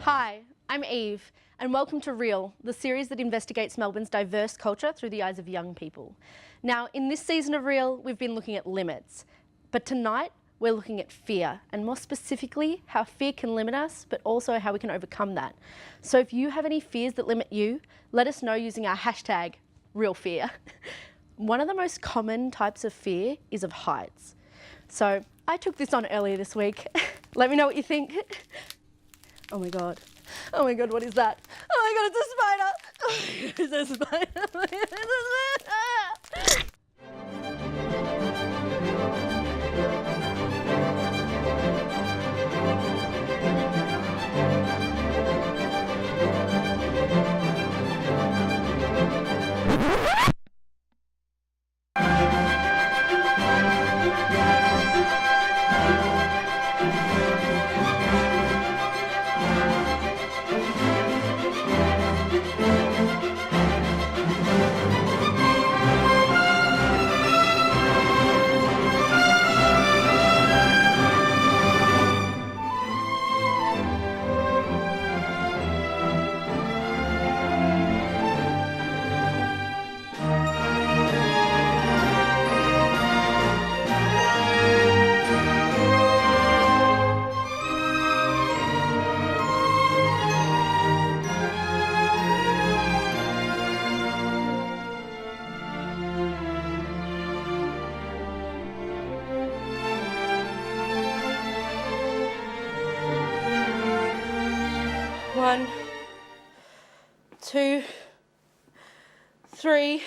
Hi, I'm Eve, and welcome to Real, the series that investigates Melbourne's diverse culture through the eyes of young people. Now, in this season of Real, we've been looking at limits, but tonight we're looking at fear, and more specifically, how fear can limit us, but also how we can overcome that. So if you have any fears that limit you, let us know using our hashtag #RealFear. One of the most common types of fear is of heights. So I took this on earlier this week. Let me know what you think. Oh my God. Oh my God, what is that? Oh my God, it's a spider. Oh my God, it's a spider. Oh my God, it's a spider. One, two, three.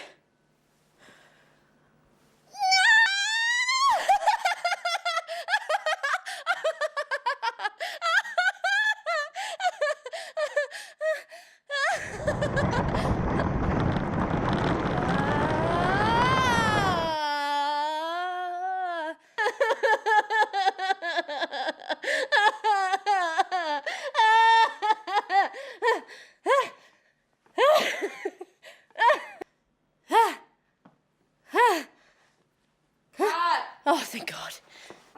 Oh, thank God.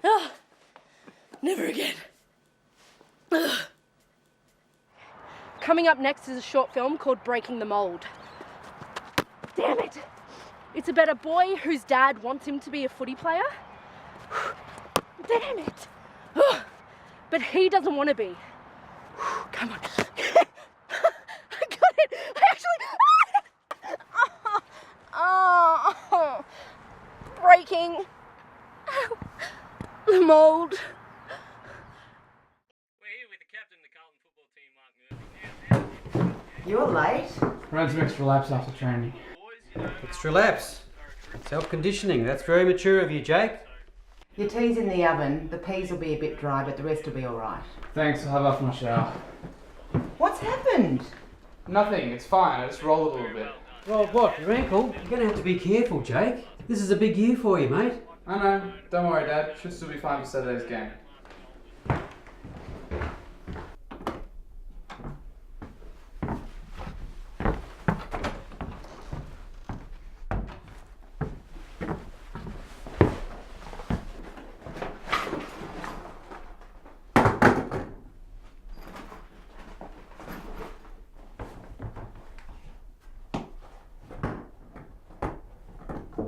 Oh, never again. Ugh. Coming up next is a short film called Breaking the Mold. Damn it. It's about a boy whose dad wants him to be a footy player. Damn it. Ugh. But he doesn't want to be. Come on. I got it. I actually... Oh. Breaking the mold. We're here with the captain of the Carlton football team, Mark Murphy. You're late. Ran some extra laps after training. Extra laps. Self-conditioning. That's very mature of you, Jake. Your tea's in the oven. The peas will be a bit dry, but the rest will be all right. Thanks, I'll have off my shower. What's happened? Nothing, it's fine, I just rolled a little bit. Well, what? Your ankle? You're going to have to be careful, Jake. This is a big year for you, mate. I know, don't worry Dad, should still be fine for Saturday's game.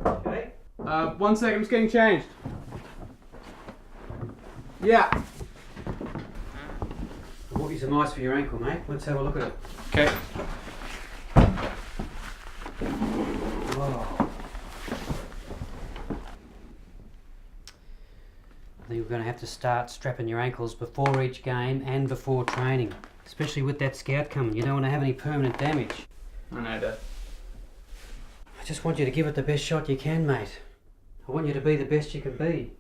Okay. 1 second, I'm just getting changed. Yeah. I bought you some ice for your ankle, mate. Let's have a look at it. Okay. Oh. I think we're going to have to start strapping your ankles before each game and before training. Especially with that scout coming. You don't want to have any permanent damage. I know Dad. I just want you to give it the best shot you can, mate. I want you to be the best you can be.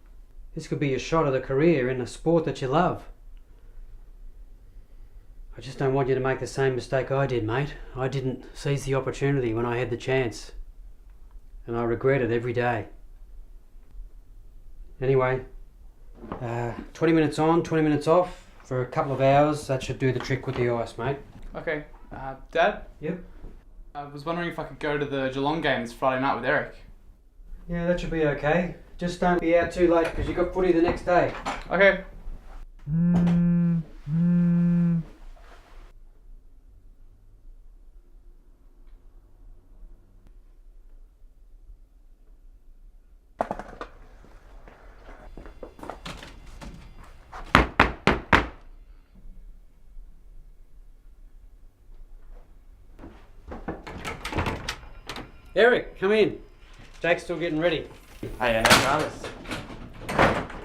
This could be your shot of the career in a sport that you love. I just don't want you to make the same mistake I did, mate. I didn't seize the opportunity when I had the chance. And I regret it every day. Anyway, 20 minutes on, 20 minutes off for a couple of hours. That should do the trick with the ice, mate. Okay, Dad? Yep. I was wondering if I could go to the Geelong game this Friday night with Eric. Yeah, that should be okay. Just don't be out too late because you've got footy the next day. Okay. Eric, come in. Jake's still getting ready. Hey, no dramas.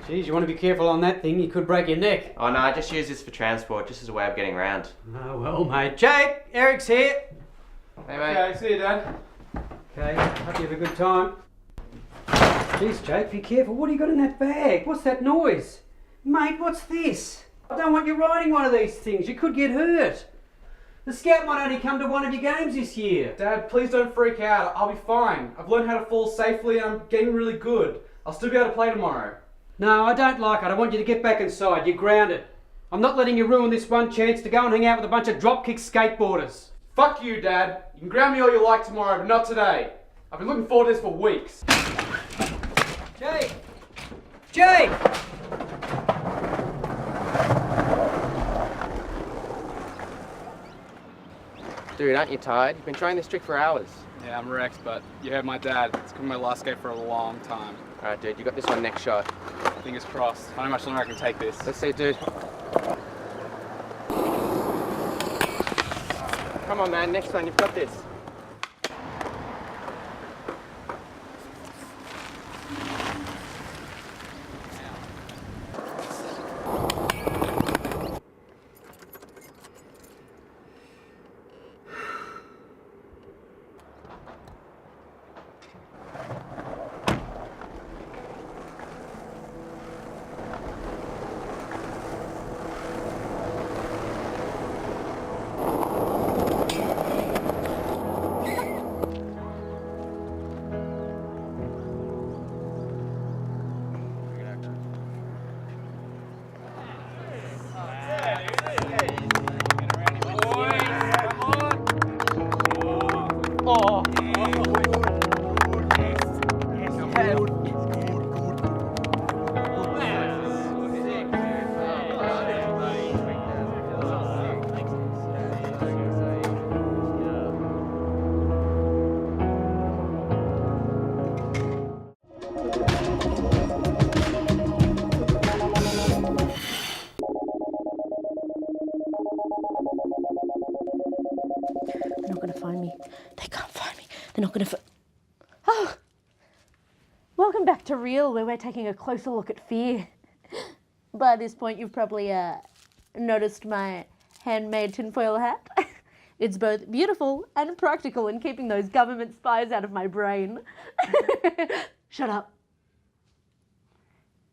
Geez, you want to be careful on that thing. You could break your neck. Oh no, I just use this for transport, just as a way of getting around. Oh, well, mate. Jake, Eric's here. Hey mate. Okay, see you, Dad. Okay, hope you have a good time. Jeez, Jake, be careful. What do you got in that bag? What's that noise? Mate, what's this? I don't want you riding one of these things. You could get hurt. The scout might only come to one of your games this year. Dad, please don't freak out. I'll be fine. I've learned how to fall safely and I'm getting really good. I'll still be able to play tomorrow. No, I don't like it. I want you to get back inside. You're grounded. I'm not letting you ruin this one chance to go and hang out with a bunch of dropkick skateboarders. Fuck you, Dad. You can ground me all you like tomorrow, but not today. I've been looking forward to this for weeks. Jake! Jake! Dude, aren't you tired? You've been trying this trick for hours. Yeah, I'm wrecked, but you heard my dad. It's gonna be my last skate for a long time. Alright dude, you got this one next shot. Fingers crossed. I don't know how much longer I can take this. Let's see, dude. Come on man, next one, you've got this. They're not going to find me. They can't find me. They're not going to Oh! Welcome back to Real, where we're taking a closer look at fear. By this point, you've probably noticed my handmade tinfoil hat. It's both beautiful and practical in keeping those government spies out of my brain. Shut up.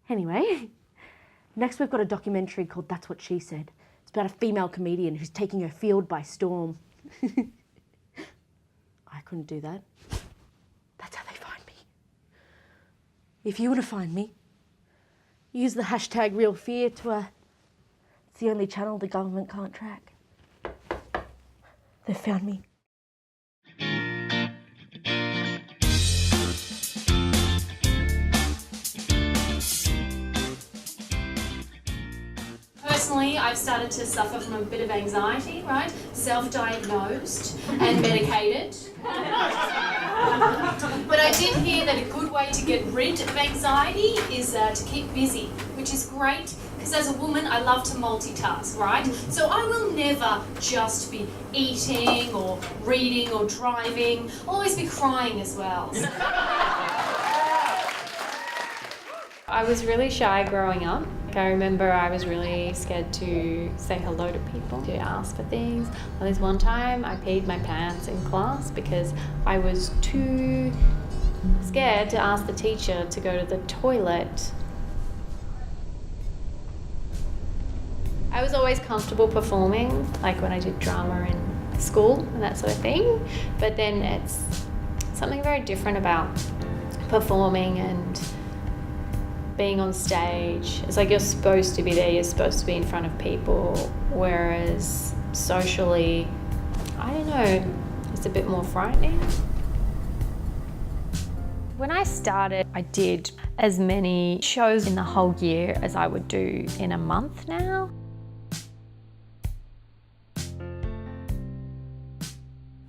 Anyway, next we've got a documentary called That's What She Said. It's about a female comedian who's taking her field by storm. I couldn't do that. That's how they find me. If you want to find me, use the hashtag #RealFear to, it's the only channel the government can't track. They've found me. Personally, I've started to suffer from a bit of anxiety, right? Self-diagnosed and medicated. But I did hear that a good way to get rid of anxiety is to keep busy, which is great because as a woman I love to multitask, right? So I will never just be eating or reading or driving. I'll always be crying as well. I was really shy growing up. I remember I was really scared to say hello to people, to ask for things. Well, there's one time I peed my pants in class because I was too scared to ask the teacher to go to the toilet. I was always comfortable performing, like when I did drama in school and that sort of thing, but then it's something very different about performing and being on stage. It's like you're supposed to be there, you're supposed to be in front of people, whereas socially, I don't know, it's a bit more frightening. When I started, I did as many shows in the whole year as I would do in a month now.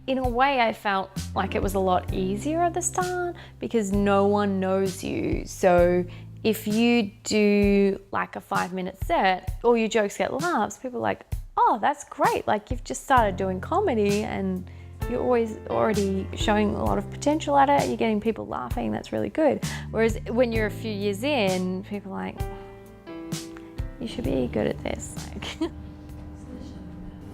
In a way, I felt like it was a lot easier at the start because no one knows you. So if you do like a 5-minute set, all your jokes get laughs, people are like, oh, that's great. Like you've just started doing comedy and you're always already showing a lot of potential at it, you're getting people laughing, that's really good. Whereas when you're a few years in, people are like, you should be good at this. Like.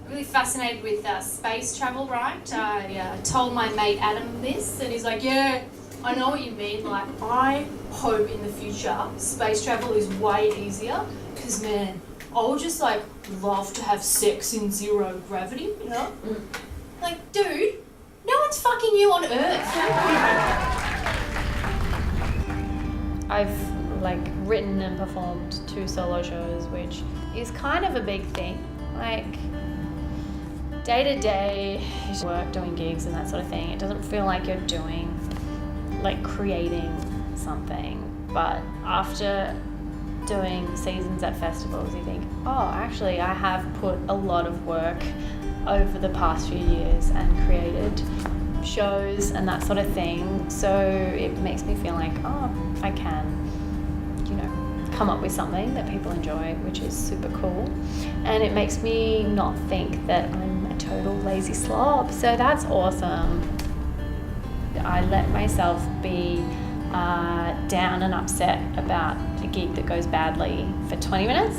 Really fascinated with space travel, right? I told my mate Adam this, and he's like, yeah, I know what you mean. Like, I hope in the future space travel is way easier, because man, I would just like love to have sex in zero gravity, you know? Like, dude, no one's fucking you on Earth. I've like written and performed 2 solo shows, which is kind of a big thing. Like, day to day, you work doing gigs and that sort of thing. It doesn't feel like you're doing, like creating something. But after doing seasons at festivals, you think, oh, actually I have put a lot of work over the past few years and created shows and that sort of thing. So it makes me feel like, oh, I can, you know, come up with something that people enjoy, which is super cool. And it makes me not think that I'm a total lazy slob. So that's awesome. I let myself be down and upset about a gig that goes badly for 20 minutes,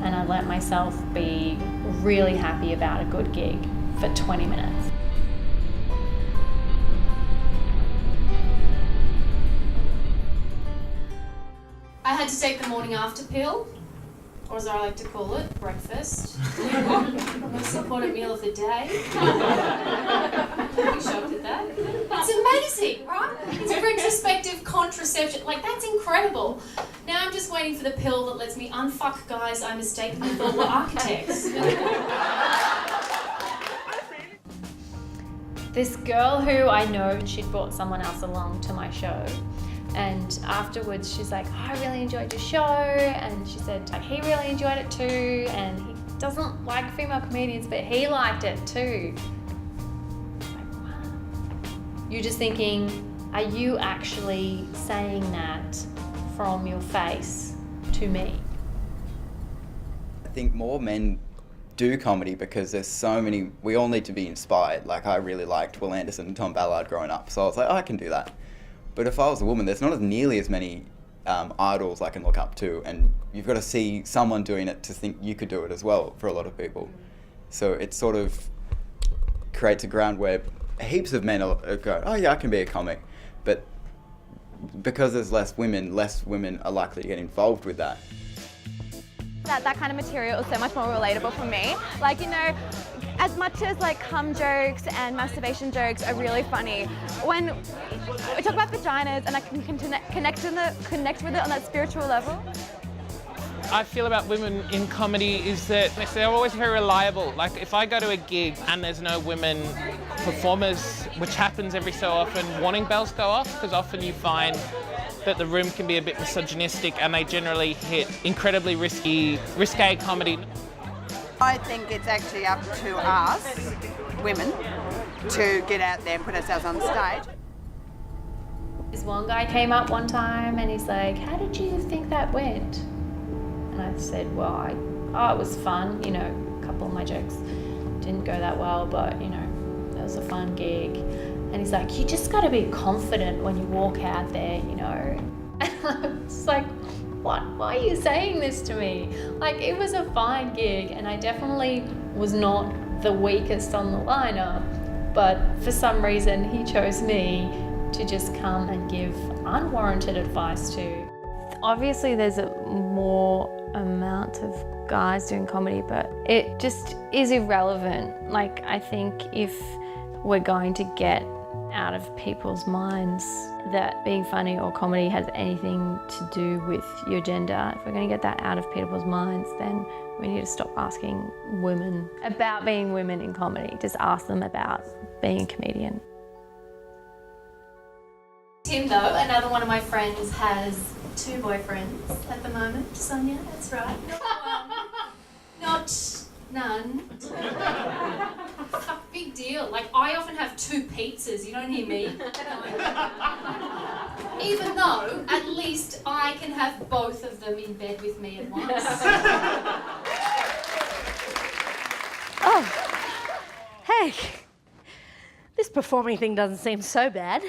and I let myself be really happy about a good gig for 20 minutes. I had to take the morning after pill, or as I like to call it, breakfast. Most important meal of the day. You shocked at that? It's amazing, right? It's retrospective contraception. Like, that's incredible. Now I'm just waiting for the pill that lets me unfuck guys I mistakenly thought were architects. This girl who I know, she'd brought someone else along to my show. And afterwards, she's like, oh, I really enjoyed your show. And she said, like, he really enjoyed it too. And he doesn't like female comedians, but he liked it too. Like, what? You're just thinking, are you actually saying that from your face to me? I think more men do comedy because there's so many, we all need to be inspired. Like, I really liked Will Anderson and Tom Ballard growing up. So I was like, oh, I can do that. But if I was a woman, there's not nearly as many idols I can look up to, and you've got to see someone doing it to think you could do it as well for a lot of people. So it sort of creates a ground where heaps of men are going, oh yeah, I can be a comic. But because there's less women are likely to get involved with that. That kind of material is so much more relatable for me. Like, you know, as much as like cum jokes and masturbation jokes are really funny, when we talk about vaginas and I can connect with it on that spiritual level. I feel about women in comedy is that they're always very reliable. Like, if I go to a gig and there's no women performers, which happens every so often, warning bells go off, because often you find that the room can be a bit misogynistic and they generally hit incredibly risque comedy. I think it's actually up to us, women, to get out there and put ourselves on the stage. This one guy came up one time and he's like, how did you think that went? And I said, well, it was fun. You know, a couple of my jokes didn't go that well, but, you know, it was a fun gig. And he's like, you just got to be confident when you walk out there, you know. And I was like, what? Why are you saying this to me? Like, it was a fine gig and I definitely was not the weakest on the lineup, but for some reason he chose me to just come and give unwarranted advice to. Obviously there's a more amount of guys doing comedy, but it just is irrelevant. Like, I think if we're going to get out of people's minds that being funny or comedy has anything to do with your gender, if we're going to get that out of people's minds, then we need to stop asking women about being women in comedy. Just ask them about being a comedian. Tim, though, another one of my friends, has 2 boyfriends at the moment. Sonia, that's right. Not none. Fuck, big deal. Like, I often have 2 pizzas, you don't hear me. Even though, at least I can have both of them in bed with me at once. Oh, hey. This performing thing doesn't seem so bad.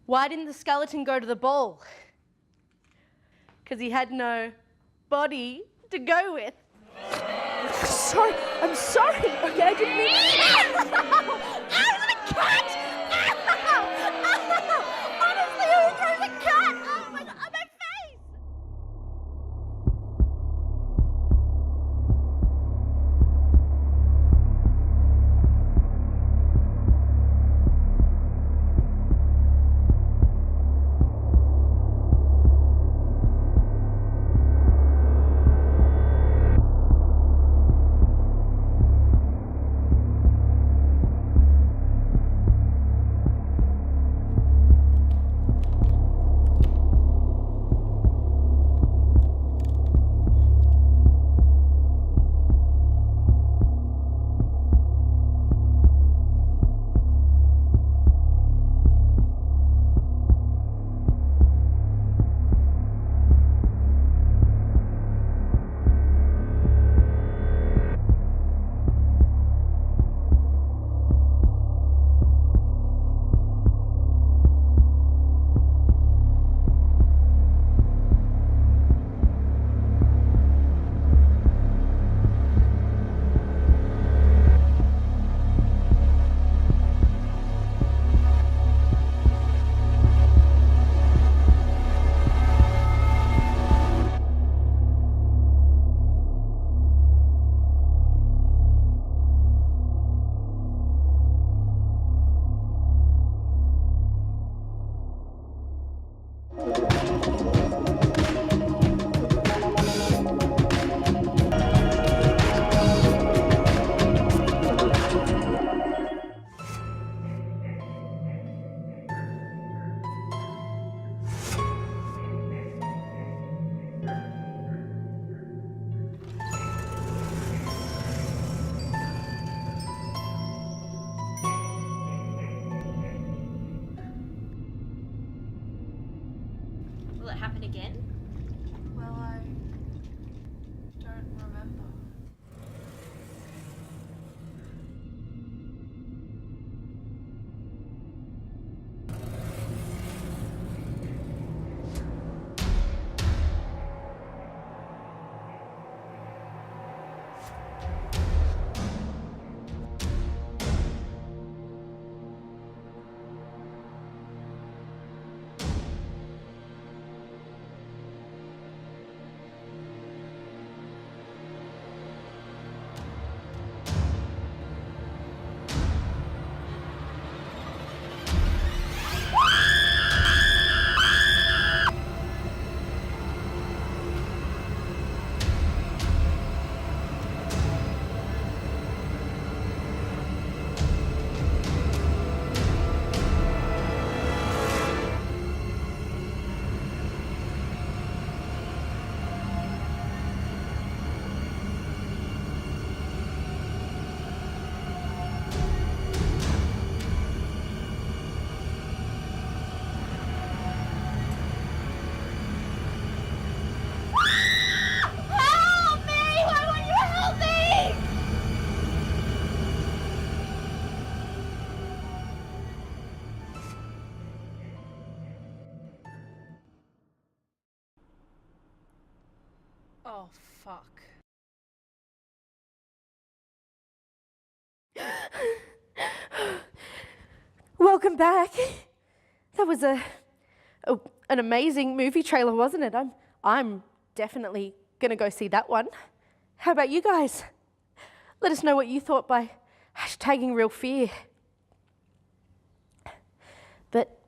Why didn't the skeleton go to the ball? Because he had no body to go with. Sorry, I'm sorry. Okay, I didn't mean. Ow, it's a cat! Ow! Honestly, who throws a cat? Oh my god, my face! Will it happen again? Well, I don't remember. Oh, fuck. Welcome back. That was an amazing movie trailer, wasn't it? I'm definitely gonna go see that one. How about you guys? Let us know what you thought by hashtagging real fear. But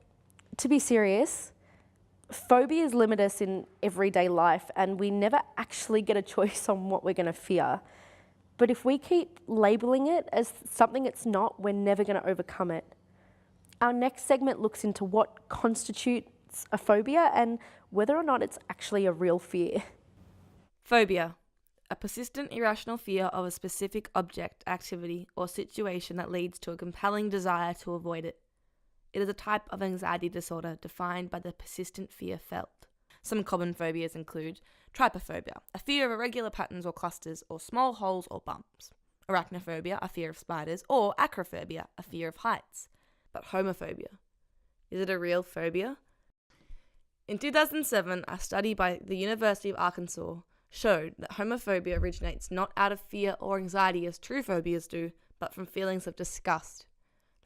to be serious, phobias limit us in everyday life and we never actually get a choice on what we're going to fear. But if we keep labeling it as something it's not, we're never going to overcome it. Our next segment looks into what constitutes a phobia and whether or not it's actually a real fear. Phobia. A persistent irrational fear of a specific object, activity, or situation that leads to a compelling desire to avoid it. It is a type of anxiety disorder defined by the persistent fear felt. Some common phobias include trypophobia, a fear of irregular patterns or clusters or small holes or bumps. arachnophobia, a fear of spiders, or acrophobia, a fear of heights. But homophobia, is it a real phobia? In 2007, a study by the University of Arkansas showed that homophobia originates not out of fear or anxiety as true phobias do, but from feelings of disgust.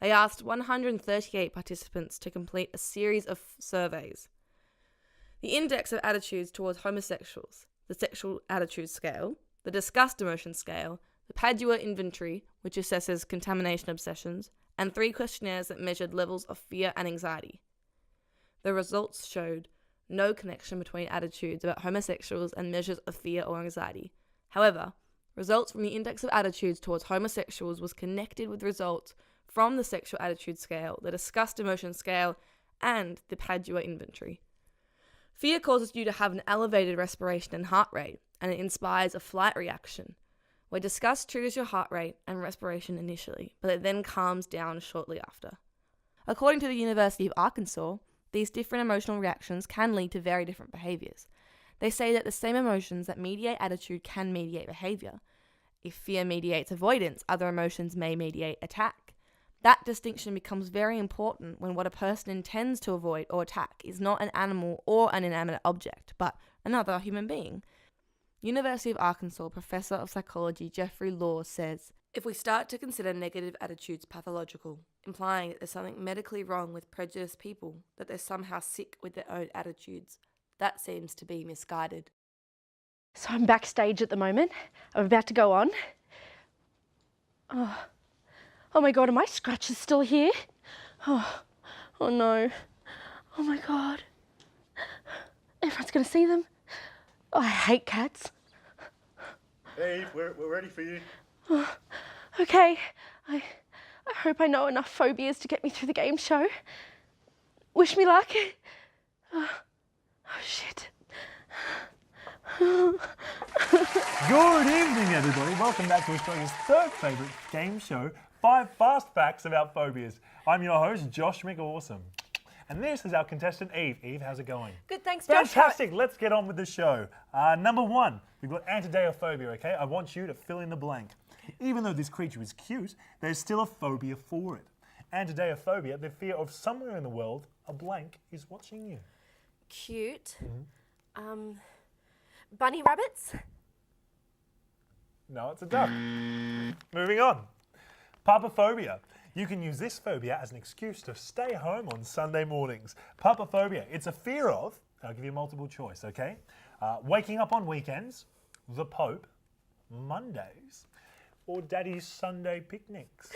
They asked 138 participants to complete a series of surveys. The index of attitudes towards homosexuals, the sexual attitude scale, the disgust emotion scale, the Padua inventory, which assesses contamination obsessions, and 3 questionnaires that measured levels of fear and anxiety. The results showed no connection between attitudes about homosexuals and measures of fear or anxiety. However, results from the index of attitudes towards homosexuals was connected with results from the sexual attitude scale, the disgust emotion scale, and the Padua inventory. Fear causes you to have an elevated respiration and heart rate, and it inspires a flight reaction, where disgust triggers your heart rate and respiration initially, but it then calms down shortly after. According to the University of Arkansas, these different emotional reactions can lead to very different behaviours. They say that the same emotions that mediate attitude can mediate behaviour. If fear mediates avoidance, other emotions may mediate attack. That distinction becomes very important when what a person intends to avoid or attack is not an animal or an inanimate object, but another human being. University of Arkansas Professor of Psychology Jeffrey Law says, "If we start to consider negative attitudes pathological, implying that there's something medically wrong with prejudiced people, that they're somehow sick with their own attitudes, that seems to be misguided." So I'm backstage at the moment. I'm about to go on. Oh my God, are my scratches still here? Oh no. Oh my God. Everyone's gonna see them. Oh, I hate cats. Eve, we're ready for you. Oh, okay, I hope I know enough phobias to get me through the game show. Wish me luck. Oh shit. Good evening, everybody. Welcome back to Australia's third favourite game show, 5 Fast Facts About Phobias. I'm your host, Josh McAwesome. And this is our contestant, Eve. Eve, how's it going? Good, thanks, Josh. Fantastic. Let's get on with the show. Number 1, we've got antideophobia, okay? I want you to fill in the blank. Even though this creature is cute, there's still a phobia for it. Antideophobia, the fear of somewhere in the world, a blank is watching you. Cute. Bunny rabbits? No, it's a duck. Moving on. Papaphobia. You can use this phobia as an excuse to stay home on Sunday mornings. Papaphobia, it's a fear of, I'll give you multiple choice, okay? Waking up on weekends, the Pope, Mondays, or Daddy's Sunday picnics.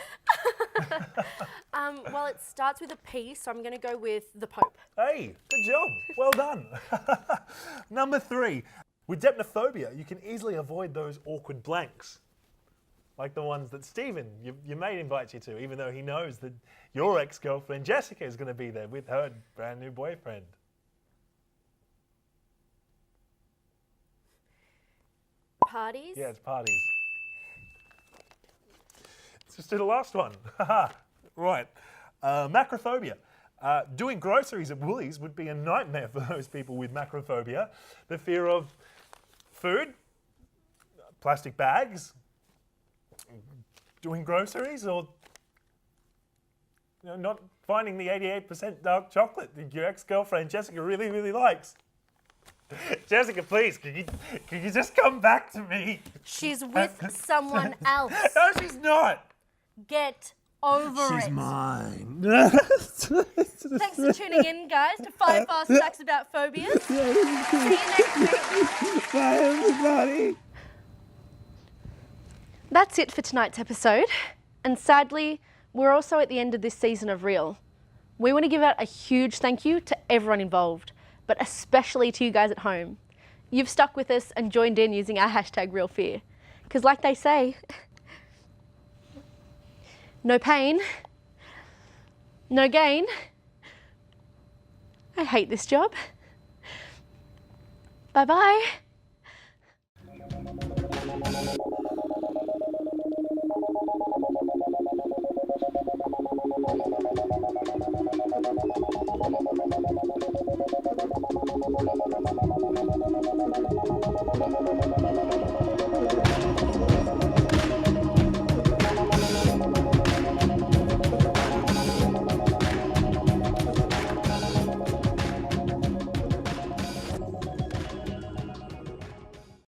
Well, it starts with a P, so I'm going to go with the Pope. Hey, good job. Well done. Number 3, with depnophobia, you can easily avoid those awkward blanks. Like the ones that Stephen, your mate, invites you to, even though he knows that your ex-girlfriend Jessica is going to be there with her brand new boyfriend. Parties? Yeah, it's parties. Let's just do the last one. Right. Macrophobia. Doing groceries at Woolies would be a nightmare for those people with macrophobia. The fear of food, plastic bags, doing groceries, or not finding the 88% dark chocolate that your ex-girlfriend Jessica really, really likes. Jessica, please, can you just come back to me? She's with someone else. No, she's not. Get over it. She's mine. Thanks for tuning in, guys, to 5 Fast Facts About Phobias. See you next week. Bye, everybody. That's it for tonight's episode. And sadly, we're also at the end of this season of Real. We want to give out a huge thank you to everyone involved, but especially to you guys at home. You've stuck with us and joined in using our hashtag RealFear. Because like they say, no pain, no gain. I hate this job. Bye-bye.